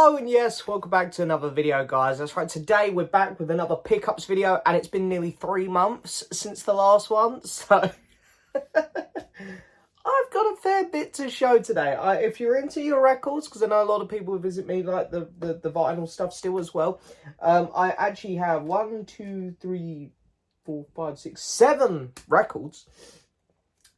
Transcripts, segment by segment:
Hello and yes, welcome back to another video, guys. That's right, today we're back with another pickups video and it's been nearly 3 months since the last one, so I've got a fair bit to show today. If you're into your records, because I know a lot of people visit me like the vinyl stuff still as well, I actually have 1, 2, 3, 4, 5, 6, 7 records,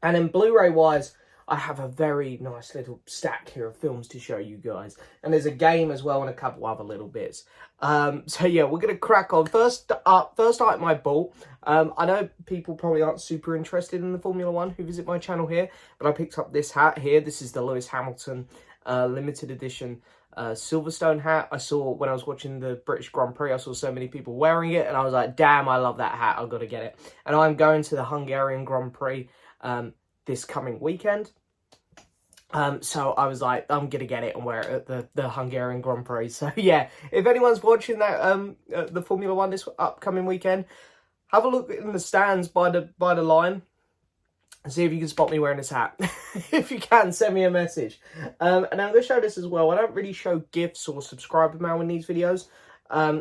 and then Blu-ray wise, I have a very nice little stack here of films to show you guys. And there's a game as well and a couple other little bits. So yeah, we're going to crack on. First item I bought. I know people probably aren't super interested in the Formula 1 who visit my channel here. But I picked up this hat here. This is the Lewis Hamilton limited edition Silverstone hat. I saw when I was watching the British Grand Prix, I saw so many people wearing it. And I was like, damn, I love that hat. I've got to get it. And I'm going to the Hungarian Grand Prix this coming weekend. So I was like, I'm going to get it and wear it at the Hungarian Grand Prix. So yeah, if anyone's watching that, the Formula 1 this upcoming weekend, have a look in the stands by the line and see if you can spot me wearing this hat. If you can, send me a message. And I'm going to show this as well. I don't really show gifts or subscriber mail in these videos.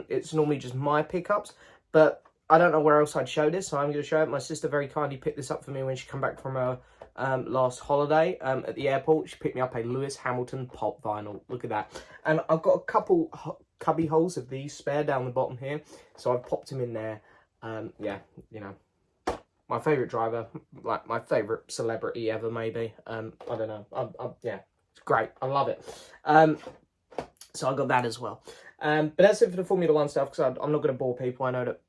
It's normally just my pickups, but I don't know where else I'd show this, so I'm going to show it. My sister very kindly picked this up for me when she came back from her last holiday at the airport. She picked me up a Lewis Hamilton pop vinyl. Look at that. And I've got a couple cubby holes of these spare down the bottom here, so I've popped them in there. Yeah, you know, my favourite driver, like my favourite celebrity ever, maybe. I don't know. Yeah, it's great. I love it. So I got that as well. But that's it for the Formula 1 stuff, because I'm not going to bore people. I know that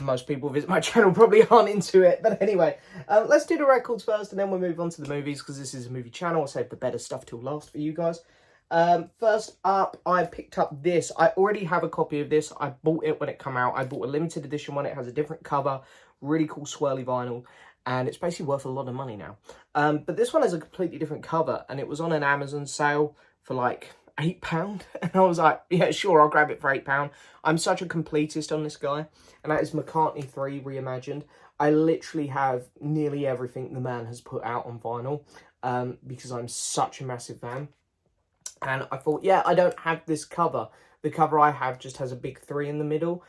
most people who visit my channel probably aren't into it. But anyway, let's do the records first and then we'll move on to the movies, because this is a movie channel. I'll save the better stuff till last for you guys. First up, I picked up this. I already have a copy of this. I bought it when it came out. I bought a limited edition one. It has a different cover, really cool swirly vinyl, and it's basically worth a lot of money now. But this one has a completely different cover, and it was on an Amazon sale for like £8, and I was like, yeah, sure, I'll grab it for £8. I'm such a completist on this guy, and that is McCartney 3 reimagined. I literally have nearly everything the man has put out on vinyl, because I'm such a massive fan. And I thought, yeah, I don't have this cover. The cover I have just has a big 3 in the middle,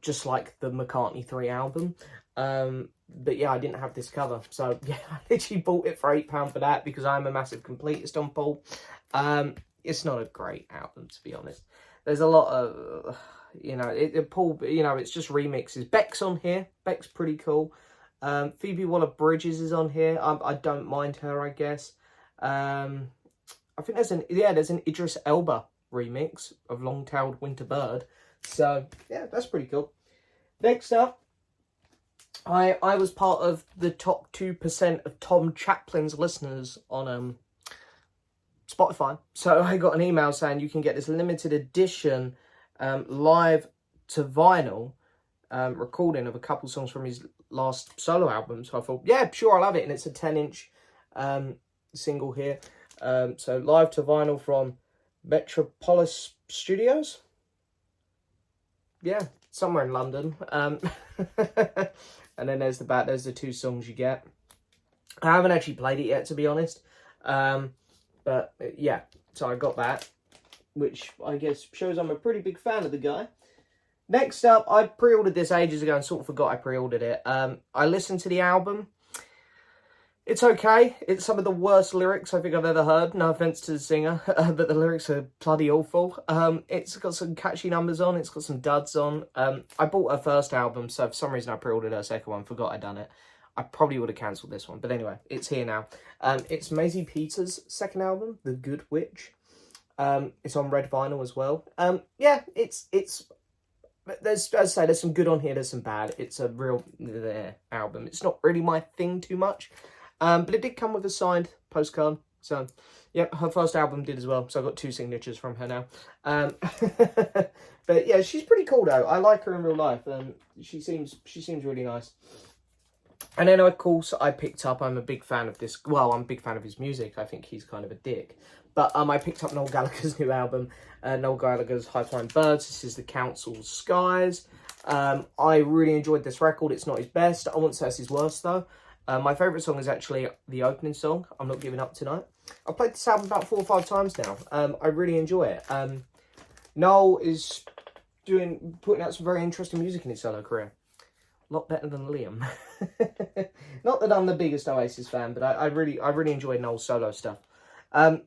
just like the McCartney 3 album. But yeah, I didn't have this cover, so yeah, I literally bought it for £8 for that, because I'm a massive completist on Paul. It's not a great album, to be honest. There's a lot of, you know, Paul, you know, it's just remixes. Beck's on here. Beck's pretty cool. Phoebe Waller-Bridges is on here. I don't mind her, I guess. I think there's an Idris Elba remix of Long-Tailed Winter Bird. So, yeah, that's pretty cool. Next up, I was part of the top 2% of Tom Chaplin's listeners on Spotify. So I got an email saying you can get this limited edition live to vinyl recording of a couple songs from his last solo album. So I thought, yeah, sure, I'll have it. And it's a 10-inch single here. So live to vinyl from Metropolis Studios. Yeah, somewhere in London. And then there's the 2 songs you get. I haven't actually played it yet, to be honest. But yeah, so I got that, which I guess shows I'm a pretty big fan of the guy. Next up, I pre-ordered this ages ago and sort of forgot I pre-ordered it. I listened to the album. It's okay. It's some of the worst lyrics I think I've ever heard. No offense to the singer, but the lyrics are bloody awful. It's got some catchy numbers on. It's got some duds on. I bought her first album, so for some reason I pre-ordered her second one. Forgot I'd done it. I probably would have cancelled this one. But anyway, it's here now. It's Maisie Peters' second album, The Good Witch. It's on red vinyl as well. Yeah, it's there's, as I say, there's some good on here, there's some bad. It's a real album. It's not really my thing too much. But it did come with a signed postcard. So, yep, her first album did as well. So I got 2 signatures from her now. But yeah, she's pretty cool though. I like her in real life. She seems really nice. And then, of course, I picked up, I'm a big fan of this, well, I'm a big fan of his music. I think he's kind of a dick. But I picked up Noel Gallagher's new album, Noel Gallagher's High Flying Birds. This is The Council's Skies. I really enjoyed this record. It's not his best. I wouldn't say it's his worst, though. My favourite song is actually the opening song, I'm Not Giving Up Tonight. I've played this album about 4 or 5 times now. I really enjoy it. Noel is putting out some very interesting music in his solo career. A lot better than Liam. Not that I'm the biggest Oasis fan, but I really enjoyed Noel's solo stuff. And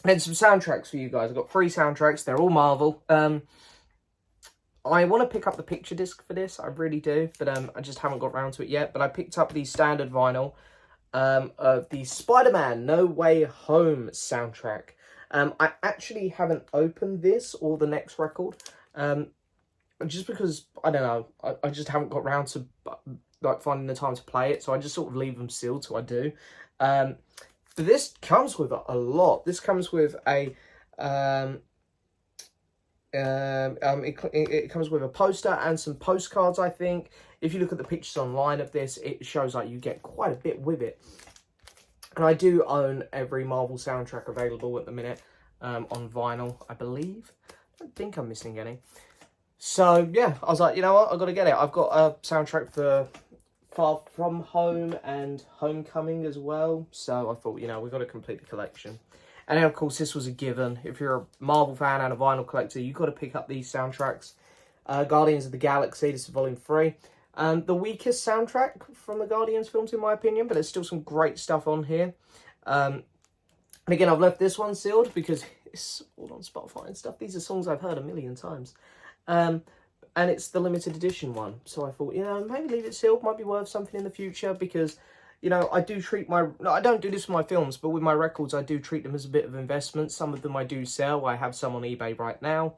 some soundtracks for you guys. I've got 3 soundtracks. They're all Marvel. I want to pick up the picture disc for this. I really do, but I just haven't got around to it yet. But I picked up the standard vinyl of the Spider-Man No Way Home soundtrack. I actually haven't opened this or the next record. Just because, I don't know, I just haven't got around to like finding the time to play it, so I just sort of leave them sealed till I do. But this comes with a lot. This comes with a it comes with a poster and some postcards, I think. If you look at the pictures online of this, it shows like you get quite a bit with it. And I do own every Marvel soundtrack available at the minute on vinyl, I believe. I don't think I'm missing any. So, yeah, I was like, you know what, I've got to get it. I've got a soundtrack for Far From Home and Homecoming as well. So I thought, you know, we've got to complete the collection. And then, of course, this was a given. If you're a Marvel fan and a vinyl collector, you've got to pick up these soundtracks. Guardians of the Galaxy, this is Volume 3. The weakest soundtrack from the Guardians films, in my opinion, but there's still some great stuff on here. And again, I've left this one sealed because it's all on Spotify and stuff. These are songs I've heard a million times. And it's the limited edition one. So I thought, you know, maybe leave it sealed. Might be worth something in the future because, you know, I do treat my... No, I don't do this with my films, but with my records, I do treat them as a bit of investment. Some of them I do sell. I have some on eBay right now.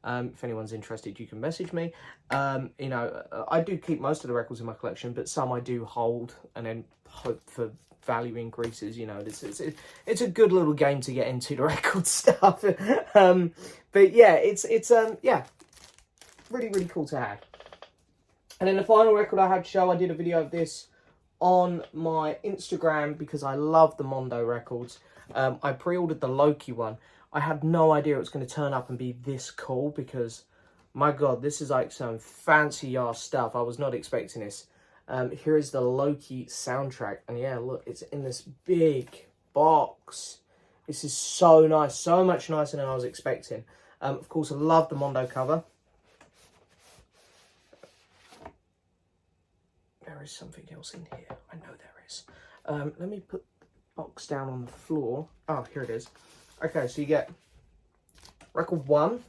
If anyone's interested, you can message me. You know, I do keep most of the records in my collection, but some I do hold and then hope for value increases. You know, it's a good little game to get into, the record stuff. But yeah, it's yeah, really cool to have. And then the final record I had to show, I did a video of this on my Instagram because I love the Mondo records. I pre-ordered the Loki one. I had no idea it was going to turn up and be this cool because, my God, this is like some fancy-ass stuff. I was not expecting this. Here is the Loki soundtrack. And yeah, look, it's in this big box. This is so nice. So much nicer than I was expecting. Of course, I love the Mondo cover. There is something else in here. I know there is. Let me put the box down on the floor. Oh, here it is. Okay, so you get record 1,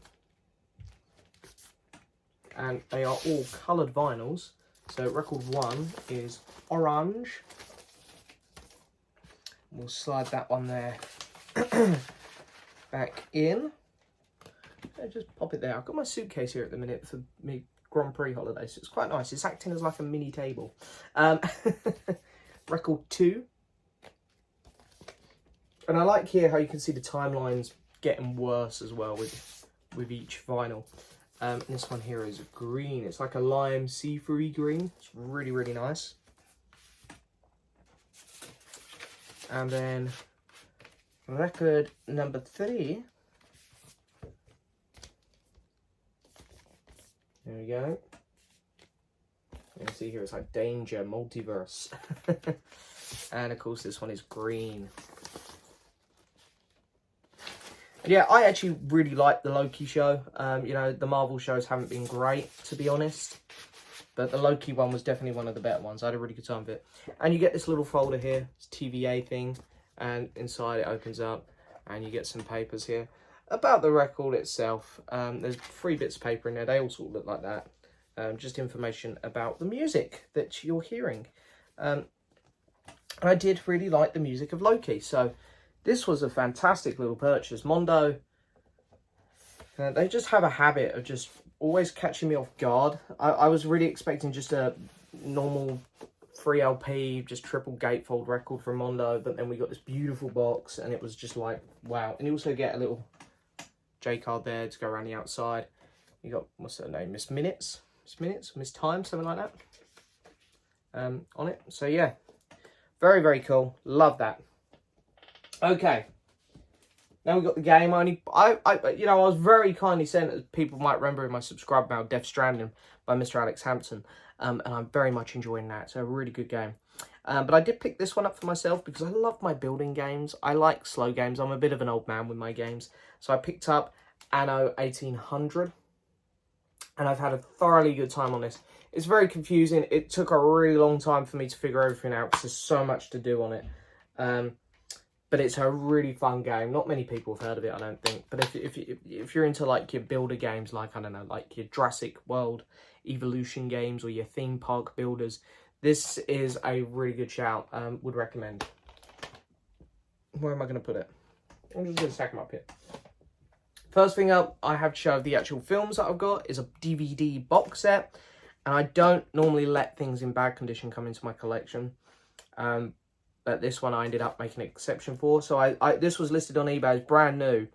and they are all coloured vinyls. So record 1 is orange. We'll slide that one there back in. I'll just pop it there. I've got my suitcase here at the minute for me Grand Prix holiday, so it's quite nice. It's acting as like a mini table. Record 2. And I like here how you can see the timelines getting worse as well with each vinyl. And this one here is green. It's like a lime see-through green. It's really nice. And then record number 3. There we go. You can see here it's like Danger, Multiverse. And of course this one is green. Yeah, I actually really like the Loki show. You know, the Marvel shows haven't been great, to be honest. But the Loki one was definitely one of the better ones. I had a really good time with it. And you get this little folder here. It's TVA thing. And inside it opens up. And you get some papers here about the record itself. There's 3 bits of paper in there. They all sort of look like that. Just information about the music that you're hearing. I did really like the music of Loki. So this was a fantastic little purchase. Mondo, they just have a habit of just always catching me off guard. I was really expecting just a normal 3LP, just triple gatefold record from Mondo, but then we got this beautiful box and it was just like, wow. And you also get a little J card there to go around the outside. You got, what's her name, Miss Minutes, Miss Time, something like that on it. So yeah, very cool. Love that. Okay, now we've got the game. I you know, I was very kindly sent, as people might remember in my subscribe mail, Death Stranding by Mr. Alex Hampton, and I'm very much enjoying that. It's a really good game. But I did pick this one up for myself because I love my building games. I like slow games. I'm a bit of an old man with my games. So I picked up Anno 1800. And I've had a thoroughly good time on this. It's very confusing. It took a really long time for me to figure everything out because there's so much to do on it. But it's a really fun game. Not many people have heard of it, I don't think. But if you're into like your builder games, like, I don't know, like your Jurassic World Evolution games or your theme park builders, this is a really good shout. Would recommend. Where am I going to put it? I'm just going to stack them up here. First thing up, I have to show the actual films that I've got is a DVD box set. And I don't normally let things in bad condition come into my collection. But this one I ended up making an exception for. So this was listed on eBay as brand new.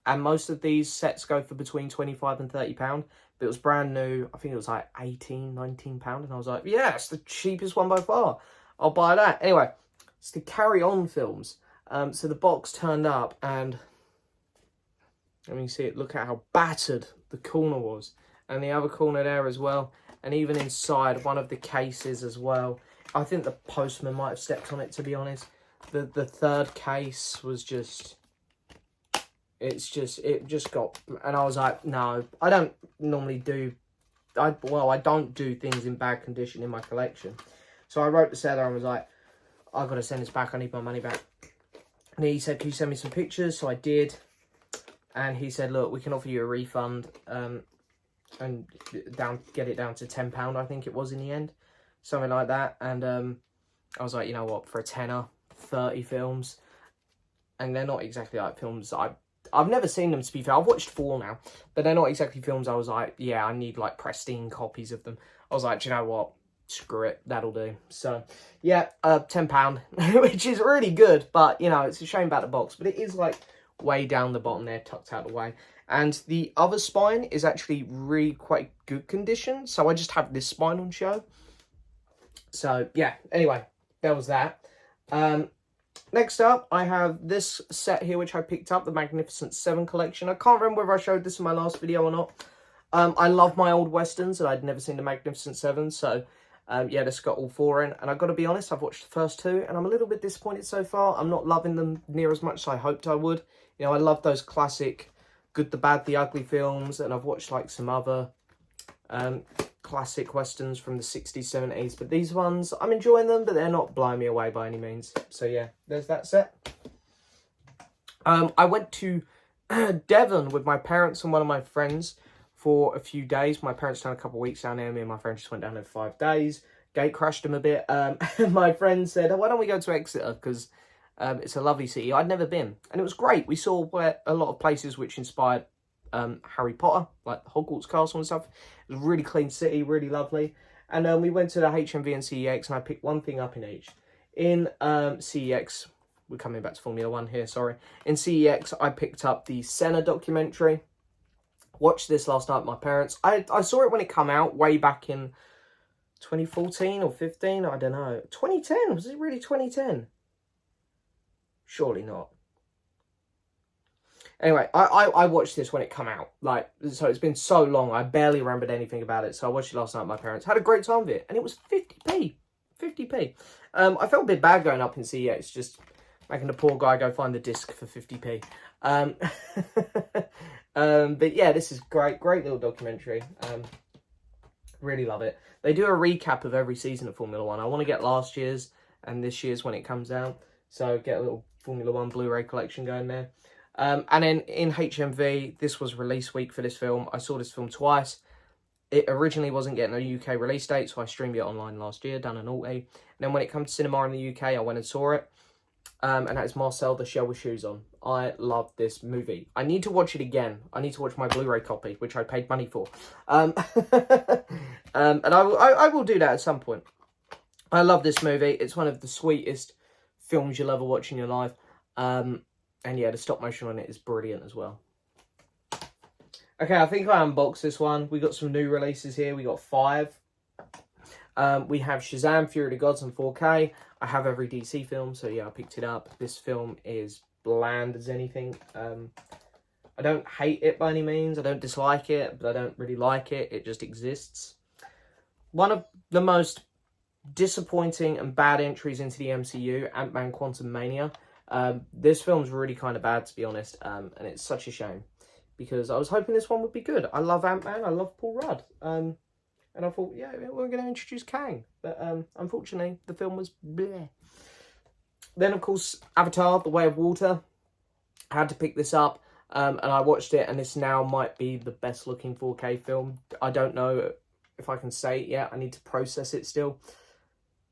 And most of these sets go for between £25 and £30. But it was brand new. I think it was like £18, £19. And I was like, yeah, it's the cheapest one by far. I'll buy that. Anyway, it's the Carry On films. So the box turned up and... I mean, see it, look at how battered the corner was. And the other corner there as well. And even inside one of the cases as well. I think the postman might have stepped on it, to be honest. The third case was just... it just got... And I was like, no, I don't normally do... I don't do things in bad condition in my collection. So I wrote the seller and was like, I've got to send this back. I need my money back. And he said, can you send me some pictures? So I did. And he said, look, we can offer you a refund and get it down to £10, I think it was in the end. Something like that. And I was like, you know what, for a tenner, 30 films. And they're not exactly like films I've never seen them, to be fair. I've watched 4 now. But they're not exactly films I was like, yeah, I need like pristine copies of them. I was like, do you know what? Screw it, that'll do. So, yeah, £10, which is really good. But, you know, it's a shame about the box. But it is like... way down the bottom there, tucked out of the way. And the other spine is actually really quite good condition. So I just have this spine on show. So, yeah. Anyway, there was that. Next up, I have this set here, which I picked up, the Magnificent 7 collection. I can't remember whether I showed this in my last video or not. I love my old Westerns, and I'd never seen the Magnificent 7. So, yeah, this got all 4 in. And I've got to be honest, I've watched the first 2, and I'm a little bit disappointed so far. I'm not loving them near as much as I hoped I would. You know, I love those classic Good, the Bad, the Ugly films, and I've watched like some other classic Westerns from the 60s, 70s. But these ones, I'm enjoying them, but they're not blowing me away by any means. So yeah, there's that set. I went to Devon with my parents and one of my friends for a few days. My parents spent a couple of weeks down there. Me and my friends just went down there for 5 days. Gate crashed them a bit. And my friend said, oh, why don't we go to Exeter? Because... it's a lovely city. I'd never been. And it was great. We saw a lot of places which inspired Harry Potter, like Hogwarts Castle and stuff. It was a really clean city, really lovely. And we went to the HMV and CEX, and I picked one thing up in each. In CEX, we're coming back to Formula 1 here, sorry. In CEX, I picked up the Senna documentary. Watched this last night with my parents. I saw it when it came out, way back in 2014 or 15, I don't know. 2010, was it really 2010? Surely not. Anyway, I watched this when it came out. Like, so it's been so long, I barely remembered anything about it. So I watched it last night with my parents. Had a great time with it. And it was 50p. 50p. I felt a bit bad going up in CEX, just making the poor guy go find the disc for 50p. But yeah, this is great. Great little documentary. Really love it. They do a recap of every season of Formula 1. I want to get last year's and this year's when it comes out. So get a little Formula 1 Blu-ray collection going there. And then in HMV, this was release week for this film. I saw this film twice. It originally wasn't getting a UK release date, so I streamed it online last year, done an naughty. And then when it comes to cinema in the UK, I went and saw it. And that is Marcel the Shell with Shoes On. I love this movie. I need to watch it again. I need to watch my Blu-ray copy, which I paid money for. And I will do that at some point. I love this movie. It's one of the sweetest films you'll ever watch in your life. And yeah, the stop motion on it is brilliant as well. Okay, I think I unboxed this one. We got some new releases here. We got 5. We have Shazam! Fury of the Gods in 4K. I have every DC film, so yeah, I picked it up. This film is bland as anything. I don't hate it by any means. I don't dislike it, but I don't really like it. It just exists. One of the most disappointing and bad entries into the MCU, Ant-Man Quantumania. This film's really kind of bad, to be honest, and it's such a shame because I was hoping this one would be good. I love Ant-Man, I love Paul Rudd. And I thought, yeah, we're going to introduce Kang. But unfortunately, the film was bleh. Then, of course, Avatar, The Way of Water. I had to pick this up. And I watched it, and this now might be the best looking 4K film. I don't know if I can say it yet. I need to process it still.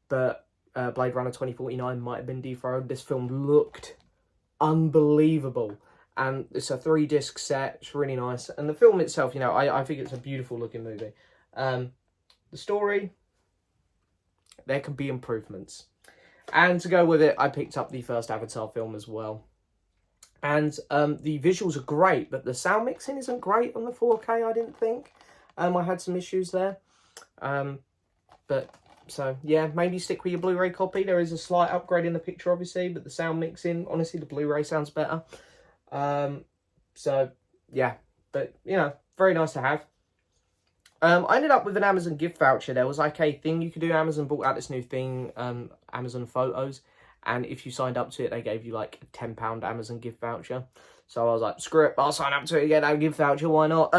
But Blade Runner 2049 might have been dethroned. This film looked unbelievable. And it's a 3-disc set. It's really nice. And the film itself, you know, I think it's a beautiful looking movie. The story, there could be improvements. And to go with it, I picked up the first Avatar film as well. And the visuals are great, but the sound mixing isn't great on the 4K, I didn't think. I had some issues there. But, so, yeah, maybe stick with your Blu-ray copy. There is a slight upgrade in the picture, obviously, but the sound mixing, honestly, the Blu-ray sounds better. So, yeah, but, you know, very nice to have. I ended up with an Amazon gift voucher. There was like a thing you could do. Amazon brought out this new thing, Amazon Photos. And if you signed up to it, they gave you like a £10 Amazon gift voucher. So I was like, screw it, I'll sign up to it and get that gift voucher, why not?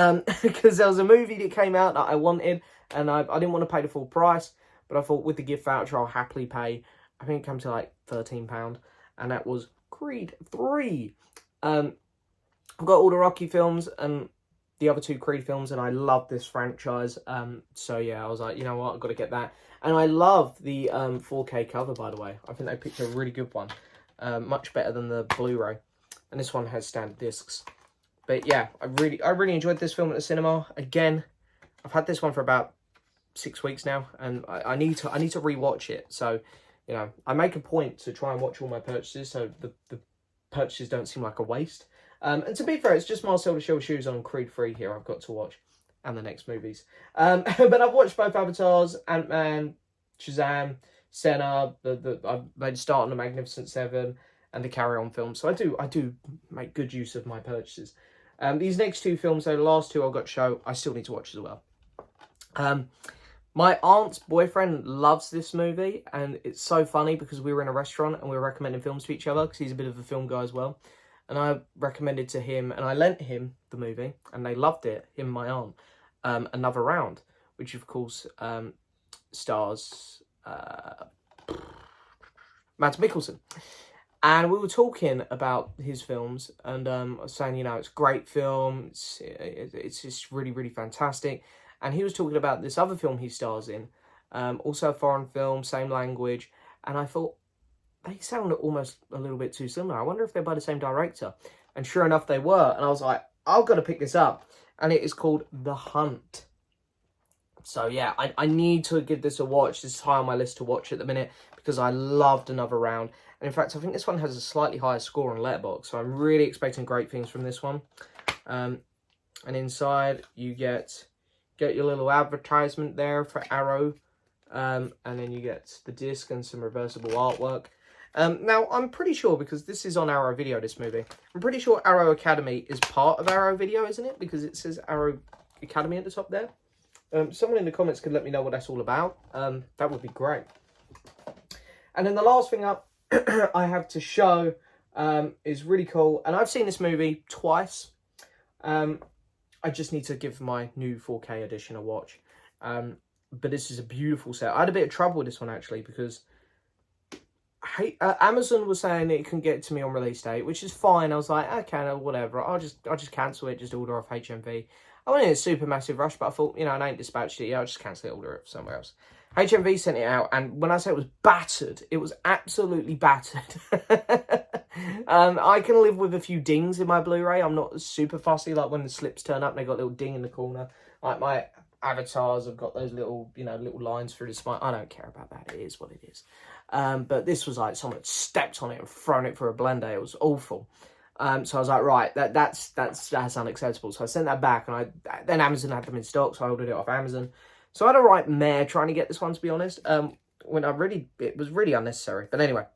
Because there was a movie that came out that I wanted, and I didn't want to pay the full price. But I thought with the gift voucher, I'll happily pay, I think it came to like £13. And that was Creed 3. I've got all the Rocky films and the other 2 Creed films, and I love this franchise. So yeah, I was like, you know what, I've got to get that. And I love the 4K cover, by the way. I think they picked a really good one. Much better than the Blu-ray. And this one has standard discs. But yeah, I really enjoyed this film at the cinema. Again, I've had this one for about 6 weeks now, and I need to rewatch it. So, you know, I make a point to try and watch all my purchases, so the purchases don't seem like a waste. And to be fair, it's just Marcel the Shell Shoes on Creed 3 here I've got to watch. And the next movies. But I've watched both Avatars, Ant-Man, Shazam, Senna, I've made a start on the Magnificent Seven, and the Carry On film. So I do make good use of my purchases. These next 2 films, though, the last 2 I've got to show, I still need to watch as well. My aunt's boyfriend loves this movie, and it's so funny because we were in a restaurant and we were recommending films to each other because he's a bit of a film guy as well. And I recommended to him, and I lent him the movie, and they loved it, him and my aunt. Another Round, which of course stars Mads Mikkelsen. And we were talking about his films, and I was saying, you know, it's a great film, it's just really, really fantastic. And he was talking about this other film he stars in, also a foreign film, same language, and I thought, they sound almost a little bit too similar. I wonder if they're by the same director. And sure enough, they were. And I was like, I've got to pick this up. And it is called The Hunt. So yeah, I need to give this a watch. This is high on my list to watch at the minute because I loved Another Round. And in fact, I think this one has a slightly higher score on Letterboxd. So I'm really expecting great things from this one. And inside, you get your little advertisement there for Arrow. And then you get the disc and some reversible artwork. Now, I'm pretty sure, because this is on Arrow Video, this movie, I'm pretty sure Arrow Academy is part of Arrow Video, isn't it? Because it says Arrow Academy at the top there. Someone in the comments could let me know what that's all about. That would be great. And then the last thing up I have to show is really cool. And I've seen this movie twice. I just need to give my new 4K edition a watch. But this is a beautiful set. I had a bit of trouble with this one, actually, because Amazon was saying it can get to me on release date, which is fine. I was like, okay, no, whatever. I'll just cancel it, just order off HMV. I went in a super massive rush, but I thought, you know, I ain't dispatched it yet. I'll just cancel it, order it somewhere else. HMV sent it out, and when I say it was battered, it was absolutely battered. I can live with a few dings in my Blu-ray. I'm not super fussy, like when the slips turn up and they got a little ding in the corner. Like my Avatars have got those little, you know, little lines through the spine. I don't care about that. It is what it is. But this was like someone had stepped on it and thrown it for a blender. It was awful. So I was like, right, that's unacceptable. So I sent that back, and then Amazon had them in stock, so I ordered it off Amazon. So I had a right mare trying to get this one, to be honest. It was really unnecessary. But anyway,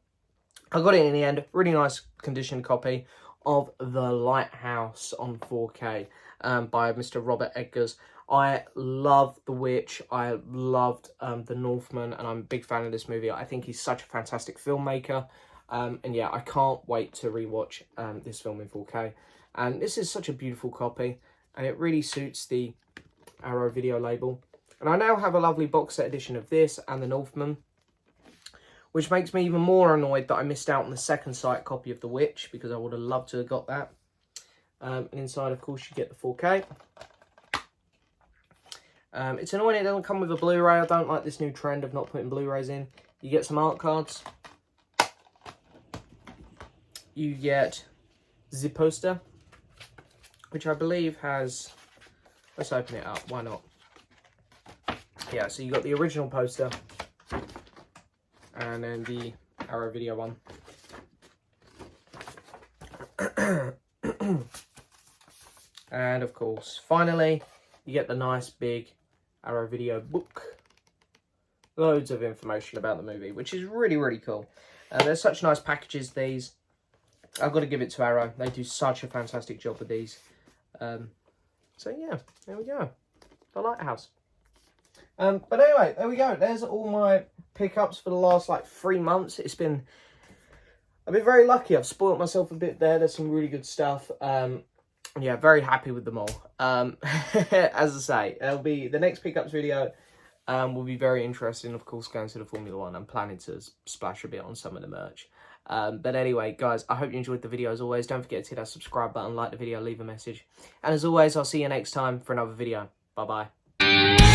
I got it in the end. Really nice condition copy of The Lighthouse on 4K by Mr. Robert Eggers. I love The Witch. I loved The Northman, and I'm a big fan of this movie. I think he's such a fantastic filmmaker. And yeah, I can't wait to rewatch this film in 4K. And this is such a beautiful copy, and it really suits the Arrow video label. And I now have a lovely box set edition of this and the Northman, which makes me even more annoyed that I missed out on the second sight copy of The Witch, because I would have loved to have got that. And inside, of course, you get the 4K. It's annoying it doesn't come with a Blu-ray. I don't like this new trend of not putting Blu-rays in. You get some art cards. You get the poster, which I believe has... Let's open it up. Why not? Yeah, so you got the original poster. And then the Arrow video one. And of course, finally, you get the nice big Arrow video book. Loads of information about the movie, which is really, really cool. They're such nice packages, these. I've got to give it to Arrow. They do such a fantastic job with these. So yeah, there we go. The Lighthouse. But anyway, there we go. There's all my pickups for the last like 3 months. I've been very lucky. I've spoiled myself a bit there. There's some really good stuff. Yeah, very happy with them all. As I say, it'll be the next pickups video. Will be very interesting, of course, going to the Formula 1. I'm planning to splash a bit on some of the merch. But anyway, guys, I hope you enjoyed the video as always. Don't forget to hit that subscribe button, like the video, leave a message. And as always, I'll see you next time for another video. Bye-bye.